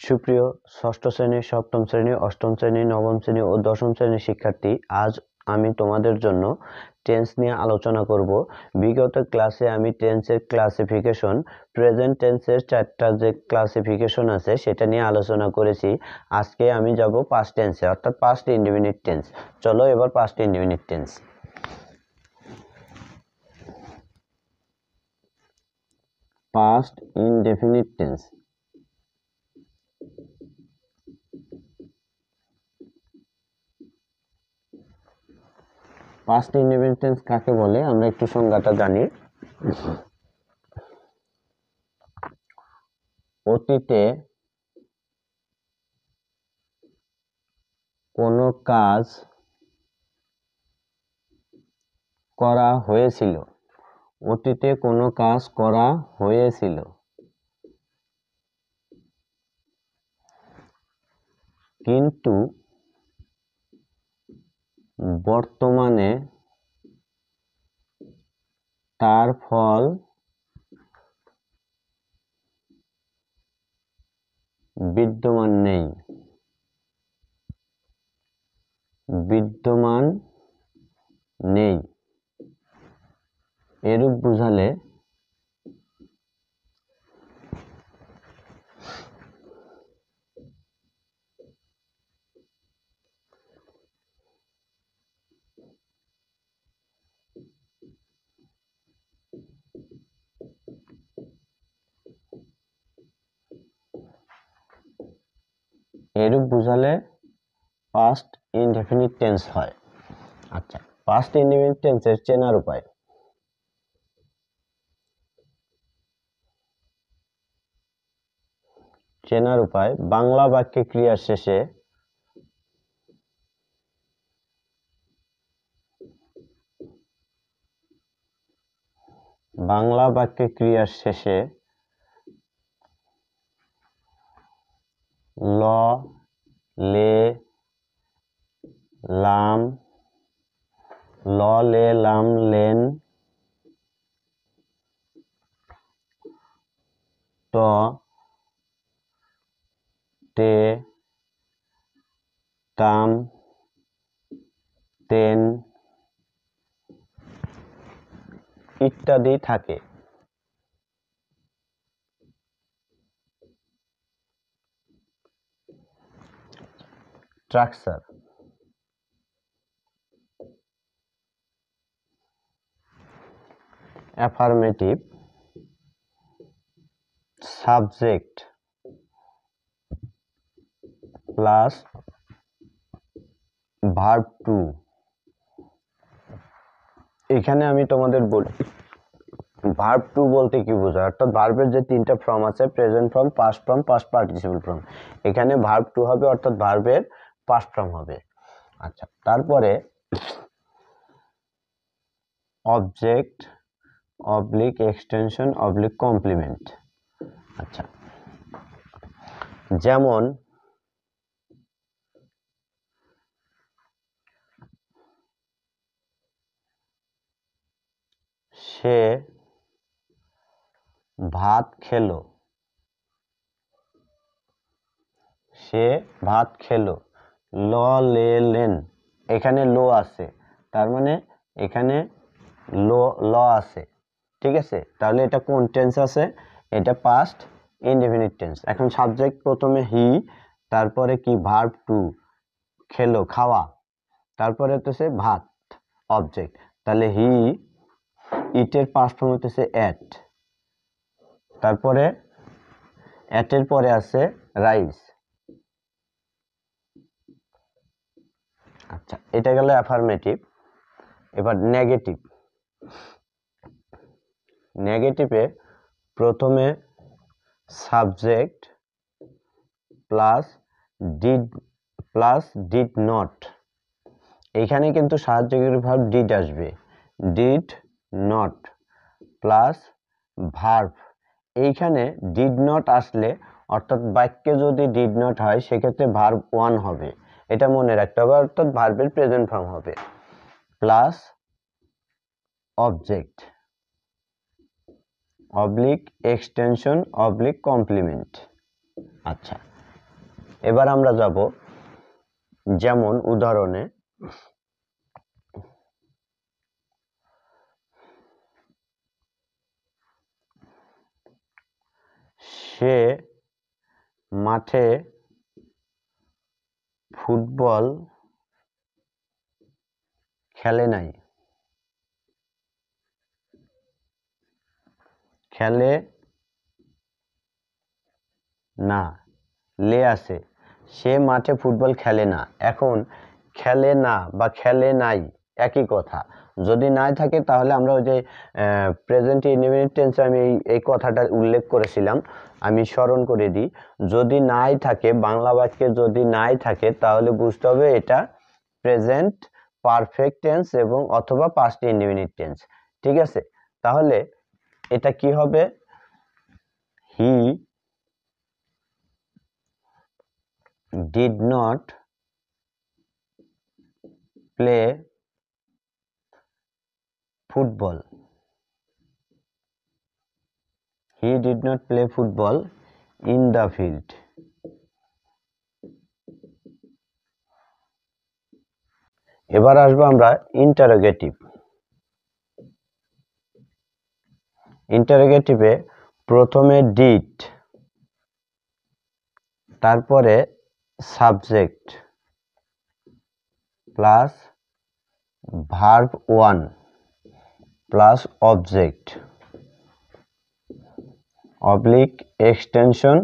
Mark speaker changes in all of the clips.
Speaker 1: সুপ্রিয় ষষ্ঠ শ্রেণী, সপ্তম শ্রেণী, অষ্টম শ্রেণী, নবম শ্রেণী ও দশম শ্রেণীর শিক্ষার্থী, আজ আমি তোমাদের জন্য টেন্স নিয়ে আলোচনা করব। বিগত ক্লাসে আমি টেন্সের ক্লাসিফিকেশন, প্রেজেন্ট টেন্সের 4টা যে ক্লাসিফিকেশন আছে সেটা নিয়ে আলোচনা করেছি। আজকে আমি যাব পাস্ট টেন্সে, অর্থাৎ পাস্ট ইনডেফিনিট টেন্স। চলো এবার past indefinite tense. Past indefinite tense past indefinite tense কাকে বলে আমরা একটু সংজ্ঞাটা জানি। অতীতে কোনো কাজ করা হয়েছিল, অতীতে কোনো কাজ করা হয়েছিল কিন্তু বর্তমানে তার ফল বিদ্যমান নেই। এরূপ বুঝালে পাস্ট ইনডেফিনিট টেন্স হয়। আচ্ছা, পাস্ট ইনডেফিনিট টেন্সের চেনার উপায়। বাংলা বাক্যে ক্রিয়ার শেষে ল, লে, লাম, লেন, ত, তে, তাম, তেন ইত্যাদি থাকে। Structure: affirmative, subject plus verb two. এখানে আমি তোমাদের বলি ভার্ব টু বলতে কি বোঝায়, অর্থাৎ ভার্বের যে 3টা ফর্ম আছে, present form, past form, past participle form, এখানে ভার্ব টু হবে, অর্থাৎ ভার্বের পাস্ট ফর্ম হবে। আচ্ছা, তারপরে object oblique extension oblique complement. আচ্ছা, যেমন সে ভাত খেলো, ল, লে, লেন, এখানে লো আছে, তার মানে এখানে ল আছে, ঠিক আছে? তাহলে এটা কোন টেন্স আছে? এটা পাস্ট ইনডেফিনিট টেন্স। এখন সাবজেক্ট প্রথমে হি, তারপরে কি ভার্ব টু, খেলো খাওয়া, তারপরে হচ্ছে ভাত অবজেক্ট। তাহলে হি ইটের পাস্ট ফর্ম হচ্ছে এট, তারপরে এটের পরে আছে রাইস। আচ্ছা, এটা গেল অ্যাফার্মেটিভ। এবার নেগেটিভে প্রথমে সাবজেক্ট প্লাস ডিড নট। এখানে কিন্তু সাহায্যকারী ভার্ব ডিড আসবে, ডিড নট প্লাস ভার্ব। এইখানে ডিড নট আসলে, অর্থাৎ বাক্যে যদি ডিড নট হয় সেক্ষেত্রে ভার্ব 1 হবে, এটা মনে রাখতে হবে, অর্থাৎ ভার্বের প্রেজেন্ট ফর্ম হবে, plus object oblique extension oblique complement. আচ্ছা, এবার আমরা যাব যেমন উদাহরণে সে মাঠে ফুটবল খেলে নাই, খেলে না, লে আছে, সে মাঠে ফুটবল খেলে না। এখন খেলে না বা খেলে নাই একই কথা। যদি নাই থাকে তাহলে আমরা ওই যে প্রেজেন্ট ইনডেফিনিট টেন্সে আমি এই কথাটা উল্লেখ করেছিলাম, আমি স্মরণ করে দিই। যদি নাই থাকে, বাংলা বাক্যে যদি নাই থাকে তাহলে বুঝতে হবে এটা প্রেজেন্ট পারফেক্ট টেন্স এবং অথবা পাস্ট ইনডেফিনিট টেন্স। ঠিক আছে, তাহলে এটা কি হবে? হি did not play football. He did not play football in the field. এবার আসবো আমরা ইন্টারোগেটিভ। ইন্টারোগেটিভে প্রথমে ডিড, তারপরে subject plus verb one plus object oblique extension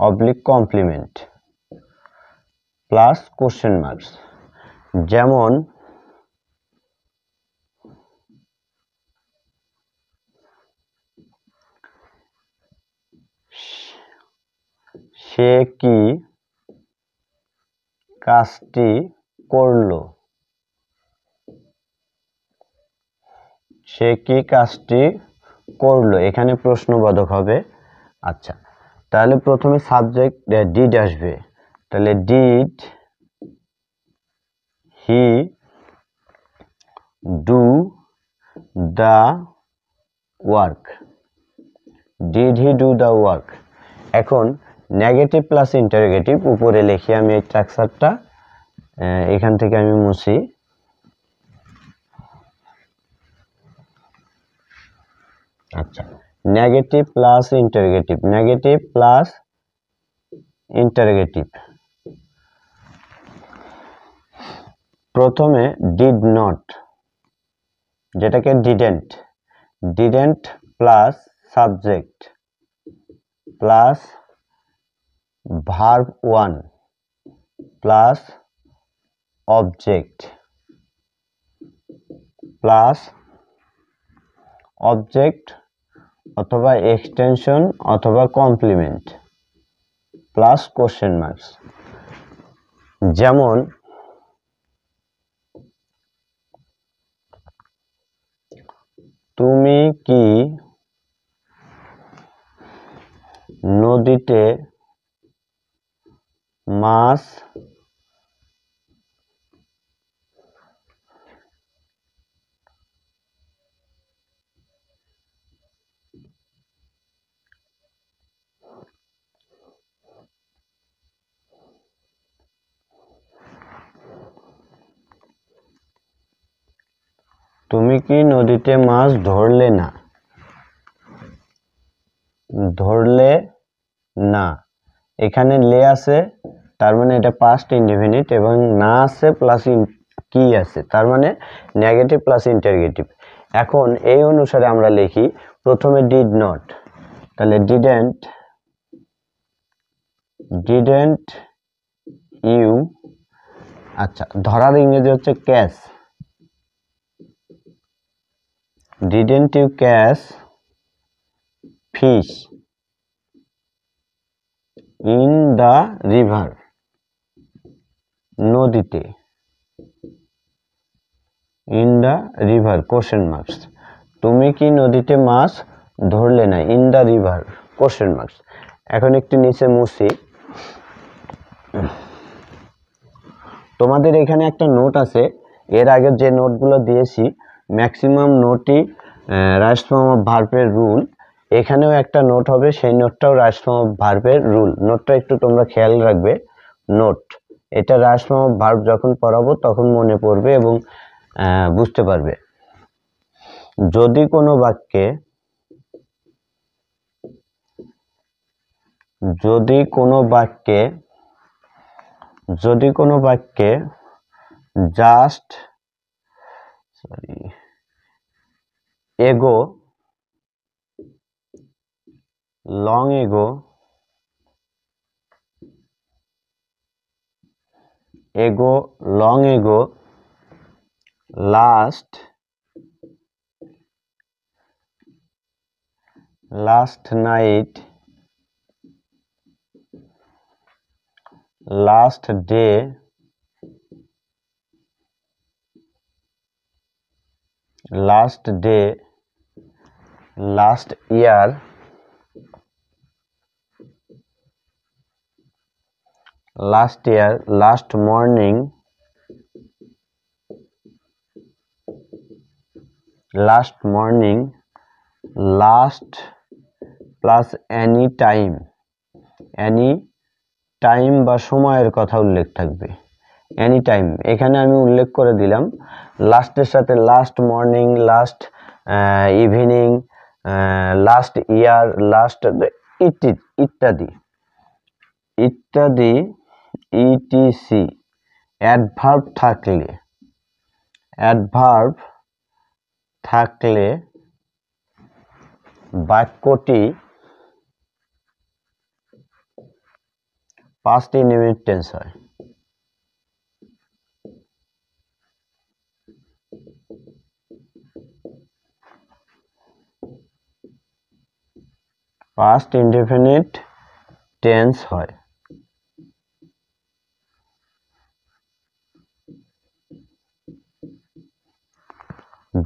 Speaker 1: oblique complement plus question marks. যেমন সে কি কাজটি করলো, সে কি কাজটি করলো, এখানে প্রশ্নবোধক হবে। আচ্ছা, তাহলে প্রথমে সাবজেক্ট ডিড আসবে, তাহলে did he do the work, did he do the work. এখন নেগেটিভ প্লাস ইন্টারোগেটিভ উপরে লিখি আমি এই স্ট্রাকচারটা, এখান থেকে আমি মুছি। আচ্ছা, negative plus interrogative, negative plus interrogative. প্রথমে ডিড নট, যেটাকে didn't, didn't plus subject plus verb one plus object plus object অথবা এক্সটেনশন অথবা কমপ্লিমেন্ট প্লাস কোশ্চেন মার্কস। যেমন তুমি কি নদীতে মাছ তুমি কি নদীতে মাছ ধরলে না, ধরলে না, এখানে লে আছে তার মানে এটা পাস্ট ইনডেফিনিট এবং না আছে প্লাস কি আছে তার মানে নেগেটিভ প্লাস ইন্টারোগেটিভ। এখন এই অনুসারে আমরা লিখি প্রথমে ডিড নট, তাহলে ডিডেন্ট, ডিডেন্ট ইউ, আচ্ছা ধরার ইংরেজি হচ্ছে catch, didn't you catch fish in the river, নদীতে, in the river question marks. তুমি কি নদীতে মাছ ধরলে না, in the river question marks. এখন একটু নিচে মুছি, তোমাদের এখানে একটা নোট আছে, এর আগে যে নোটগুলো দিয়েছি ম্যাক্সিমাম নোটই রাইট ফর্ম অফ ভার্বের রুল, এখানেও একটা নোট হবে, সেই নোটটাও রাইট ফর্ম অফ ভার্বের রুল। নোটটা একটু তোমরা খেয়াল রাখবে, নোট। এটা হ্রাসনামক ভার্ব যখন পড়াবো তখন মনে পড়বে এবং বুঝতে পারবে। যদি কোনো বাক্যে জাস্ট এগো, long ago, long ago, last night, last day, last year, last morning, last plus any time বা সময়ের কথা উল্লেখ থাকবে। এনি টাইম এখানে আমি উল্লেখ করে দিলাম, লাস্টের সাথে last morning, last evening, last year, last ইত্যাদি ইটিসি। অ্যাডভার্ব থাকলে বাক্যটি পাস্ট ইনডিফিনিট টেন্স হয়। পাস্ট ইনডিফিনিট টেন্স হয়।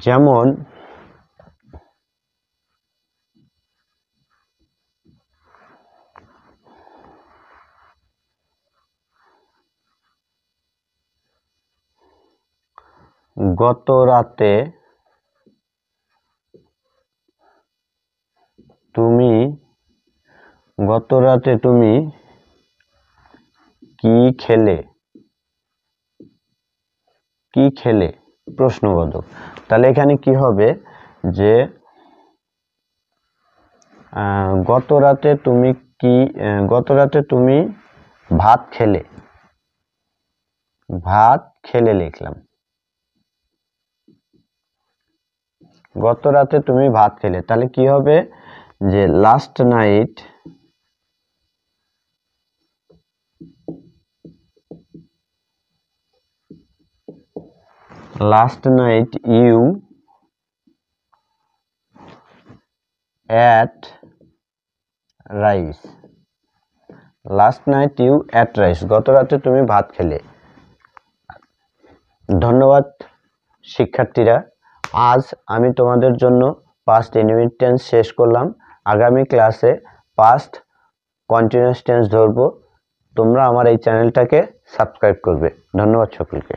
Speaker 1: যেমন গত রাতে তুমি কি খেলে? প্রশ্নবোধক। তাহলে এখানে কি হবে যে গত রাতে তুমি ভাত খেলে লিখলাম। গত রাতে তুমি ভাত খেলে, তাহলে কি হবে যে last night you ate rice. গত রাতে তুমি ভাত খেলে। ধন্যবাদ শিক্ষার্থীরা। আজ আমি তোমাদের জন্য পাস্ট ইনডিফিনিট টেন্স শেষ করলাম। আগামী ক্লাসে পাস্ট কন্টিনিউয়াস টেন্স ধরবো। তোমরা আমার এই চ্যানেলটাকে সাবস্ক্রাইব করবে। ধন্যবাদ সকলকে।